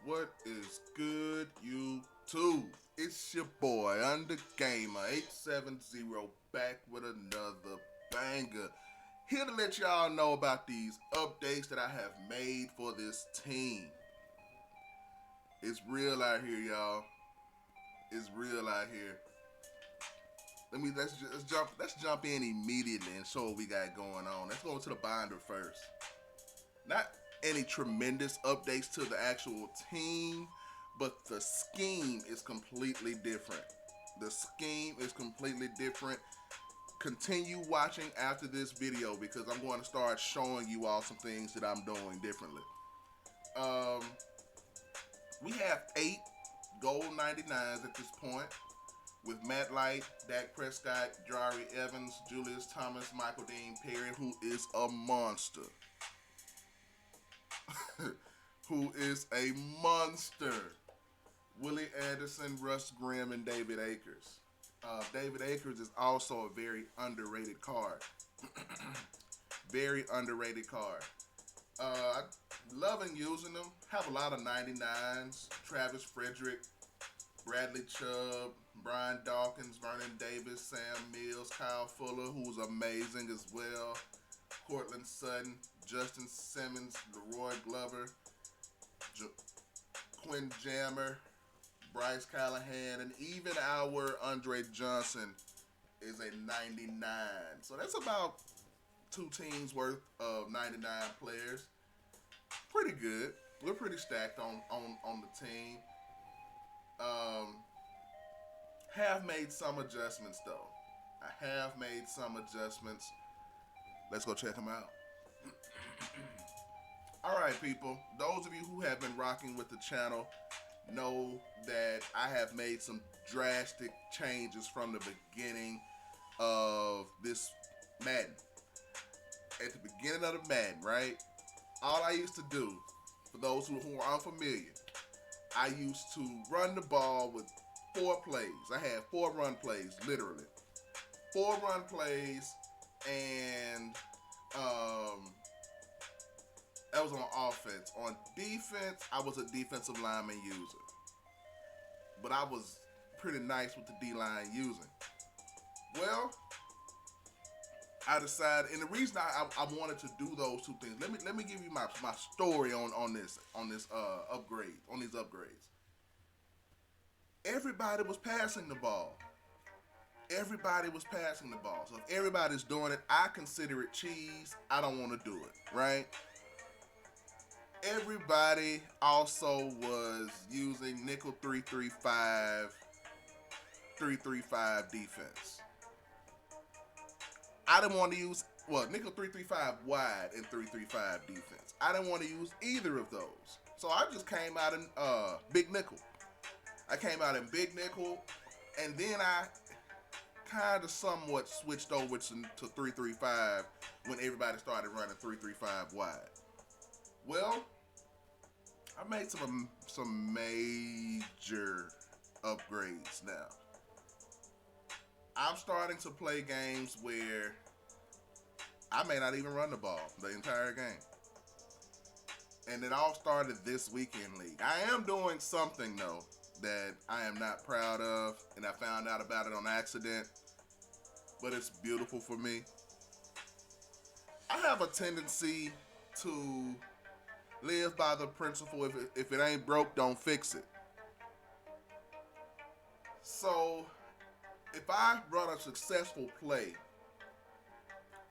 What is good, YouTube? It's your boy, UnderGamer870, back with another banger. Here to let y'all know about these updates that I have made for this team. It's real out here, y'all. It's real out here. Let's jump in immediately and show what we got going on. Let's go to the binder first. Not any tremendous updates to the actual team, but the scheme is completely different. The scheme is completely different. Continue watching after this video because I'm going to start showing you all some things that I'm doing differently. Um, we have 8 gold 99s at this point with Matt Light, Dak Prescott, Jari Evans, Julius Thomas, Michael Dean Perry, who is a monster. Who is a monster. Willie Anderson, Russ Grimm, and David Akers. David Akers is also a very underrated card. Very underrated card. Loving using them. Have a lot of 99s. Travis Frederick, Bradley Chubb, Brian Dawkins, Vernon Davis, Sam Mills, Kyle Fuller, who's amazing as well. Cortland Sutton, Justin Simmons, Leroy Glover, Quinn Jammer, Bryce Callahan, and even our Andre Johnson is a 99. So that's about 2 teams worth of 99 players. Pretty good. We're pretty stacked on the team. Have made some adjustments though. I have made some adjustments. Let's go check them out. Alright, people. Those of you who have been rocking with the channel know that I have made some drastic changes from the beginning of this Madden. At the beginning of the Madden, right? All I used to do, for those who are unfamiliar, I used to run the ball with 4 plays. I had 4 run plays, literally. 4 run plays, and that was on offense. On defense, I was a defensive lineman user. But I was pretty nice with the D-line using. Well, I decided, and the reason I wanted to do those 2 things, let me give you my story on these upgrades. Everybody was passing the ball. Everybody was passing the ball. So if everybody's doing it, I consider it cheese. I don't want to do it, right? Everybody also was using nickel 335 defense. I didn't want to use, nickel 335 wide and 335 defense. I didn't want to use either of those. So I just came out in big nickel. I came out in big nickel, and then I kind of somewhat switched over to 335 when everybody started running 335 wide. Well, I made some major upgrades now. I'm starting to play games where I may not even run the ball the entire game. And it all started this weekend league. I am doing something though that I am not proud of, and I found out about it on accident, but it's beautiful for me. I have a tendency to live by the principle, if it ain't broke, don't fix it. So if I run a successful play,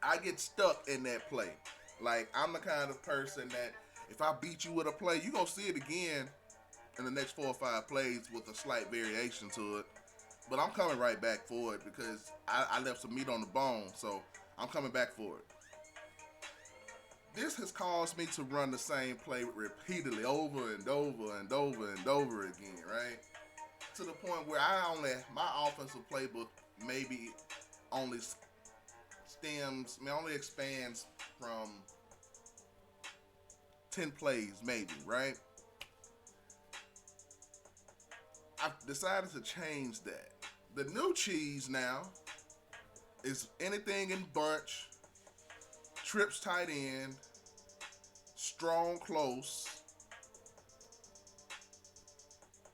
I get stuck in that play. Like, I'm the kind of person that if I beat you with a play, you're going to see it again in the next 4 or 5 plays with a slight variation to it. But I'm coming right back for it because I left some meat on the bone, so I'm coming back for it. This has caused me to run the same play repeatedly over and over and over and over again, right? To the point where my offensive playbook maybe only expands from 10 plays maybe, right? I've decided to change that. The new cheese now is anything in bunch, trips tight end, strong close,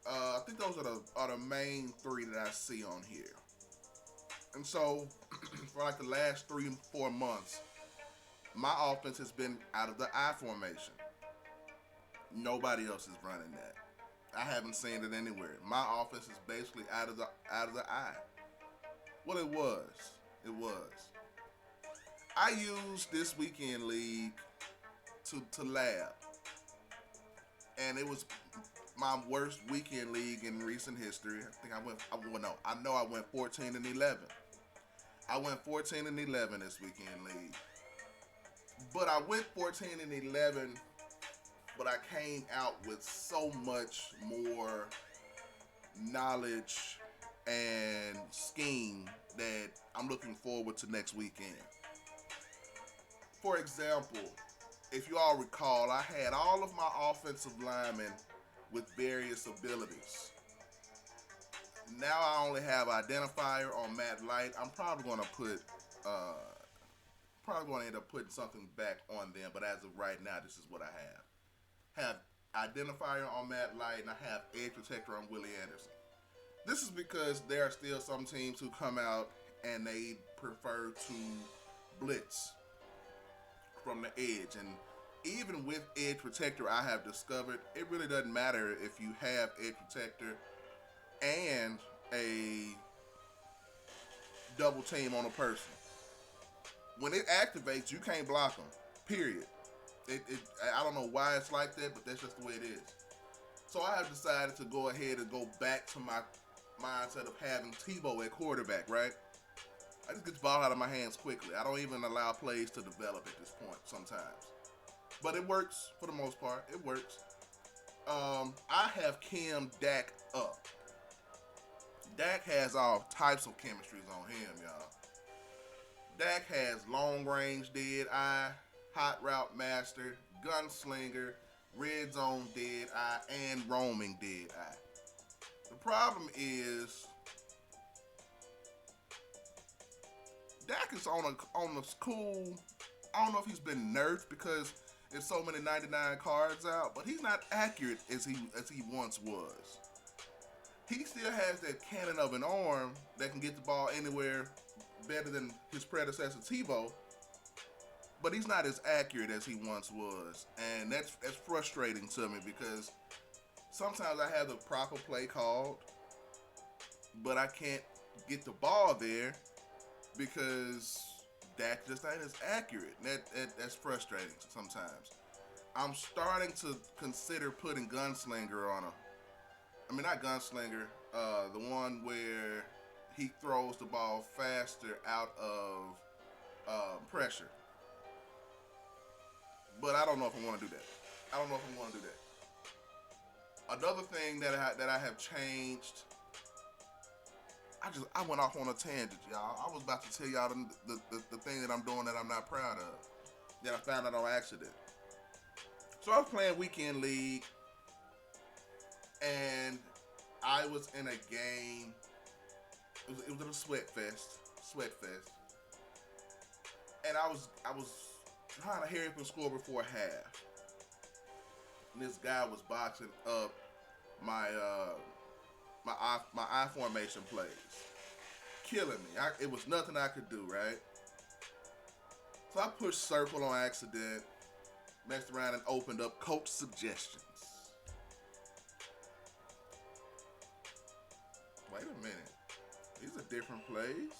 I think those are the main three that I see on here. And so, for like the last 3 4 months, my offense has been out of the I formation. Nobody else is running that. I haven't seen it anywhere. My offense is basically out of the I. Well, it was. It was. I used this weekend league to lab, and it was my worst weekend league in recent history. I think I know I went 14 and 11. I went 14 and 11 this weekend league. But I went 14 and 11, but I came out with so much more knowledge and scheme that I'm looking forward to next weekend. For example, if you all recall, I had all of my offensive linemen with various abilities. Now I only have identifier on Matt Light. I'm probably going to end up putting something back on them, but as of right now, this is what I have. Have identifier on Matt Light, and I have edge protector on Willie Anderson. This is because there are still some teams who come out and they prefer to blitz from the edge. And even with edge protector, I have discovered it really doesn't matter if you have edge protector and a double team on a person. When it activates, you can't block them. Period. I don't know why it's like that, but that's just the way it is. So I have decided to go ahead and go back to my mindset of having Tebow at quarterback, right? I just get the ball out of my hands quickly. I don't even allow plays to develop at this point sometimes. But it works for the most part. It works. I have Cam Dak up. Dak has all types of chemistries on him, y'all. Dak has long range dead eye, hot route master, gunslinger, red zone dead eye, and roaming dead eye. The problem is Dak is on a cool. I don't know if he's been nerfed because there's so many 99 cards out, but he's not accurate as he once was. He still has that cannon of an arm that can get the ball anywhere better than his predecessor Tebow, but he's not as accurate as he once was, and that's frustrating to me because sometimes I have the proper play called, but I can't get the ball there because Dak just ain't as accurate. That's frustrating sometimes. I'm starting to consider putting Gunslinger on him. I mean, not Gunslinger, the one where he throws the ball faster out of pressure. But I don't know if I want to do that. Another thing that I have changed, I went off on a tangent, y'all. I was about to tell y'all the thing that I'm doing that I'm not proud of, that I found out on accident. So I was playing weekend league, and I was in a game. It was a sweat fest, and I was trying to hurry up and score before half. And this guy was boxing up my I formation plays, killing me. It was nothing I could do, right? So I pushed circle on accident, messed around and opened up coach suggestions. Wait a minute. These are different plays.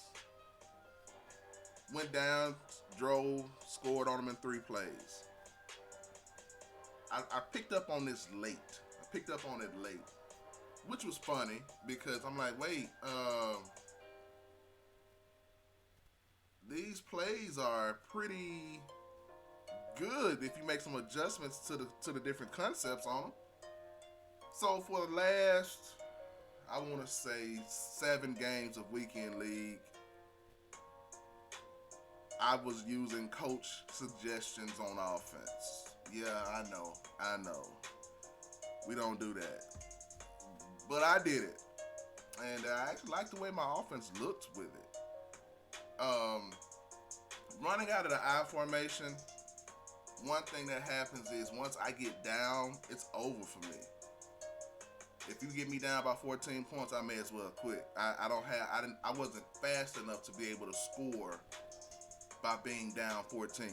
Went down, drove, scored on them in 3 plays. I picked up on this late. Which was funny because I'm like, wait, these plays are pretty good if you make some adjustments to the different concepts on them. So for the last, I want to say 7 games of weekend league, I was using coach suggestions on offense. Yeah, I know. We don't do that. But I did it. And I actually like the way my offense looked with it. Running out of the I formation, one thing that happens is once I get down, it's over for me. If you get me down by 14 points, I may as well quit. I don't have I didn't I wasn't fast enough to be able to score by being down 14.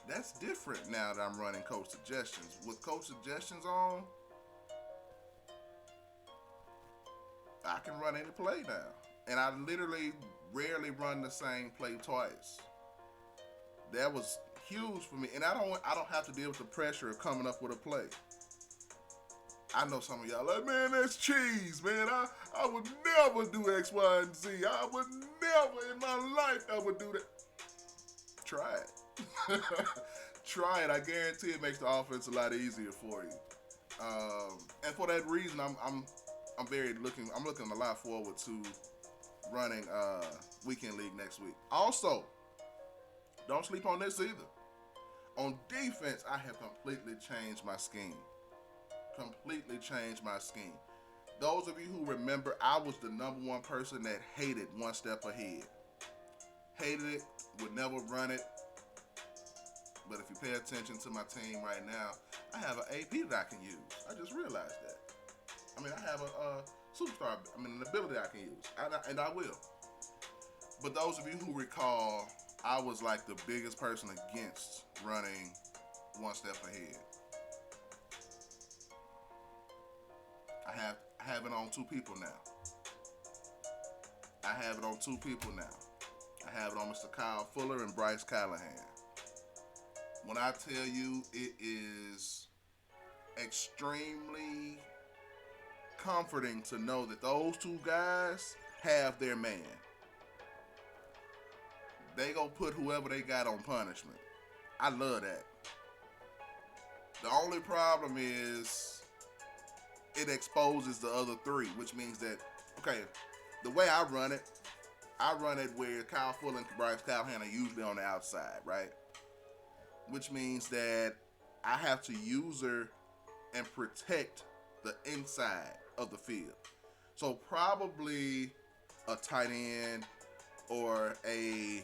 That's different now that I'm running coach suggestions. With coach suggestions on, I can run any play now. And I literally rarely run the same play twice. That was huge for me. And I don't have to deal with the pressure of coming up with a play. I know some of y'all like, man, that's cheese, man. I would never do X, Y, and Z. I would never in my life ever do that. Try it. Try it. I guarantee it makes the offense a lot easier for you. And for that reason, I'm looking a lot forward to running weekend league next week. Also, don't sleep on this either. On defense, I have completely changed my scheme. Those of you who remember, I was the number one person that hated one step ahead. Hated it, would never run it. But if you pay attention to my team right now, I have an AP that I can use. I just realized that. I mean, I have a superstar, an ability I can use, and I will. But those of you who recall, I was like the biggest person against running one step ahead. I have it on two people now. I have it on Mr. Kyle Fuller and Bryce Callahan. When I tell you, it is extremely comforting to know that those two guys have their man. They gonna put whoever they got on punishment. I love that. The only problem is it exposes the other three, which means that, okay, the way I run it where Kyle Fuller and Bryce Callahan are usually on the outside, right? Which means that I have to user and protect the inside of the field. So probably a tight end or a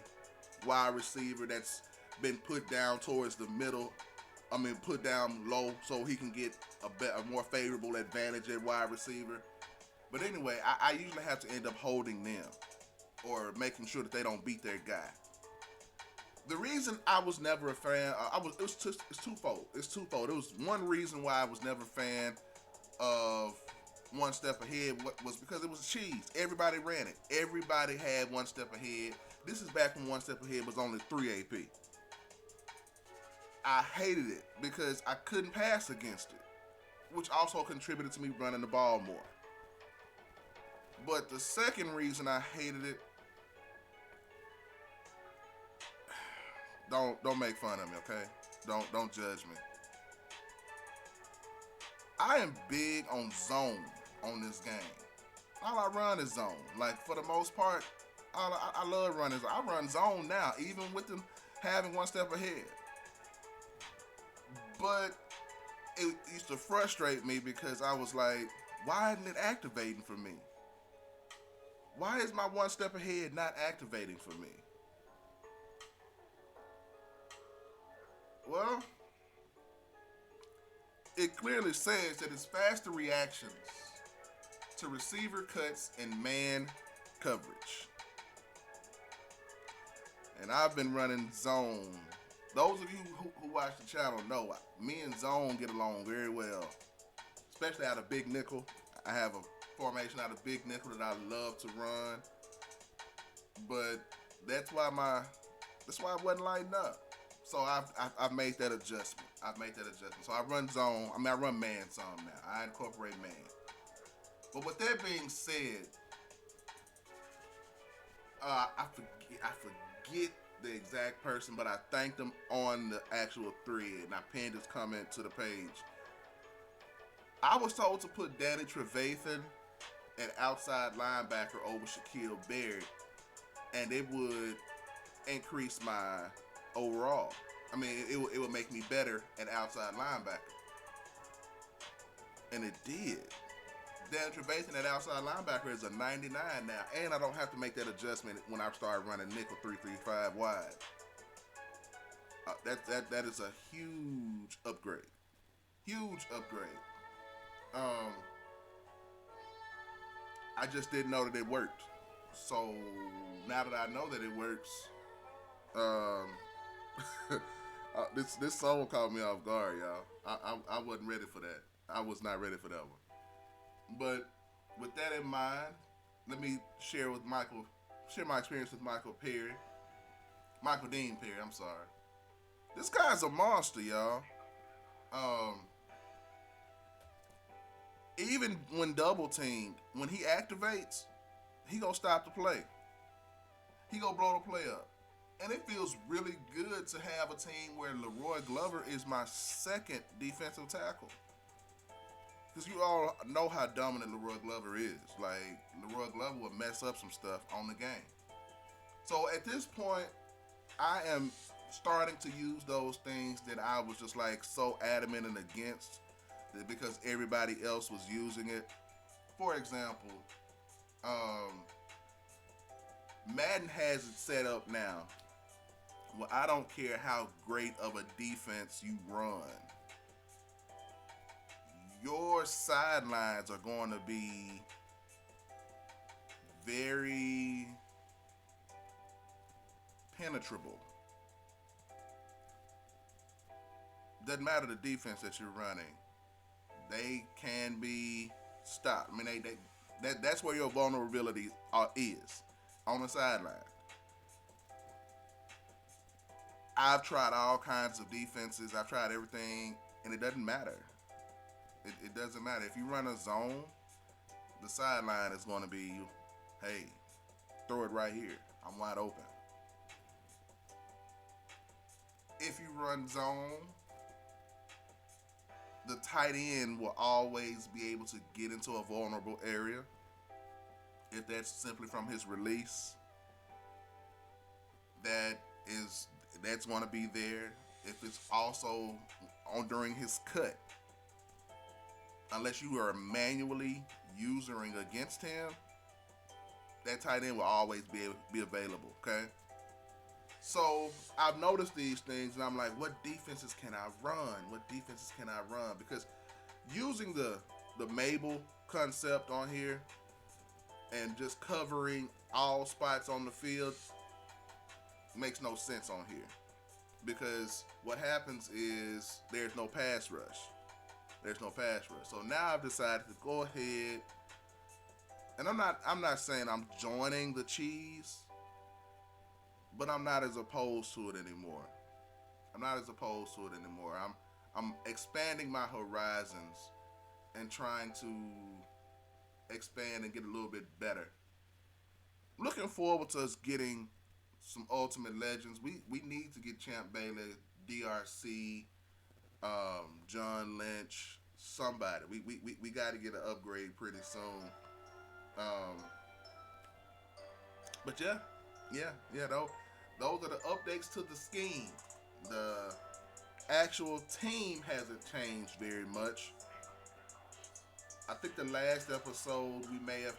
wide receiver that's been put down towards the middle. Put down low so he can get a more favorable advantage at wide receiver. But anyway, I usually have to end up holding them or making sure that they don't beat their guy. The reason I was never a fan, it's twofold. It's twofold. It was one reason why I was never a fan of one step ahead was because it was cheese. Everybody ran it. Everybody had one step ahead. This is back when one step ahead was only 3 AP. I hated it because I couldn't pass against it, which also contributed to me running the ball more. But the second reason I hated it, don't make fun of me, okay? Don't judge me. I am big on zone on this game. All I run is zone. Like, for the most part, I love running zone. I run zone now, even with them having one step ahead. But it used to frustrate me because I was like, why isn't it activating for me? Why is my one step ahead not activating for me? Well, it clearly says that it's faster reactions to receiver cuts and man coverage. And I've been running zone. Those of you who watch the channel know me and zone get along very well, especially out of big nickel. I have a formation out of big nickel that I love to run, but that's why it wasn't lighting up. So I've made that adjustment. So I run zone. I run man some now. I incorporate man. But with that being said, I forget the exact person, but I thanked them on the actual thread, and I pinned his comment to the page. I was told to put Danny Trevathan at outside linebacker over Shaquille Barrett, and it would increase my overall. It would make me better at outside linebacker. And it did. Danny Trevathan at outside linebacker is a 99 now, and I don't have to make that adjustment when I start running nickel 3-3-5 wide. That is a huge upgrade. Huge upgrade. Um, I just didn't know that it worked. So now that I know that it works, um, this song caught me off guard, y'all. I wasn't ready for that. I was not ready for that one. But with that in mind, let me share my experience with Michael Perry, Michael Dean Perry. I'm sorry. This guy's a monster, y'all. Um, Even when double teamed, when he activates, he gonna stop the play. He gonna blow the play up. And it feels really good to have a team where Leroy Glover is my second defensive tackle. Because you all know how dominant Leroy Glover is. Like, Leroy Glover would mess up some stuff on the game. So at this point, I am starting to use those things that I was just like so adamant and against that because everybody else was using it. For example, Madden has it set up now. Well, I don't care how great of a defense you run. Your sidelines are going to be very penetrable. Doesn't matter the defense that you're running. They can be stopped. I mean, that's where your vulnerability is on the sideline. I've tried all kinds of defenses. I've tried everything, and it doesn't matter. It doesn't matter. If you run a zone, the sideline is going to be, hey, throw it right here. I'm wide open. If you run zone, the tight end will always be able to get into a vulnerable area. If that's simply from his release, that's going to be there. If it's also on during his cut, unless you are manually usering against him, that tight end will always be available. Okay. So I've noticed these things, and I'm like, what defenses can I run? What defenses can I run? Because using the Mabel concept on here and just covering all spots on the field makes no sense on here. Because what happens is there's no pass rush. There's no pass rush. So now I've decided to go ahead, and I'm not saying I'm joining the cheese, but I'm not as opposed to it anymore. I'm expanding my horizons and trying to expand and get a little bit better. Looking forward to us getting some Ultimate Legends. We need to get Champ Bailey, DRC, John Lynch, somebody. We got to get an upgrade pretty soon. But yeah. Those are the updates to the scheme. The actual team hasn't changed very much. I think the last episode we may have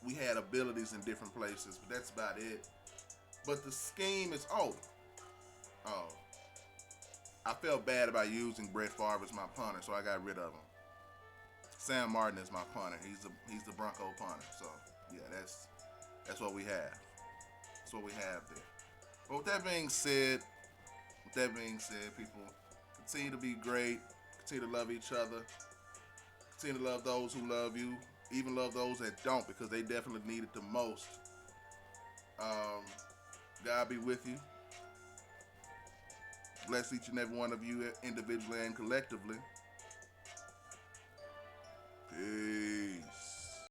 we had abilities in different places, but that's about it. But the scheme is I felt bad about using Brett Favre as my punter, so I got rid of him. Sam Martin is my punter. He's the Bronco punter. So yeah, that's what we have. That's what we have there. But with that being said, people, continue to be great. Continue to love each other. Continue to love those who love you. Even love those that don't, because they definitely need it the most. God be with you. Bless each and every one of you individually and collectively. Peace.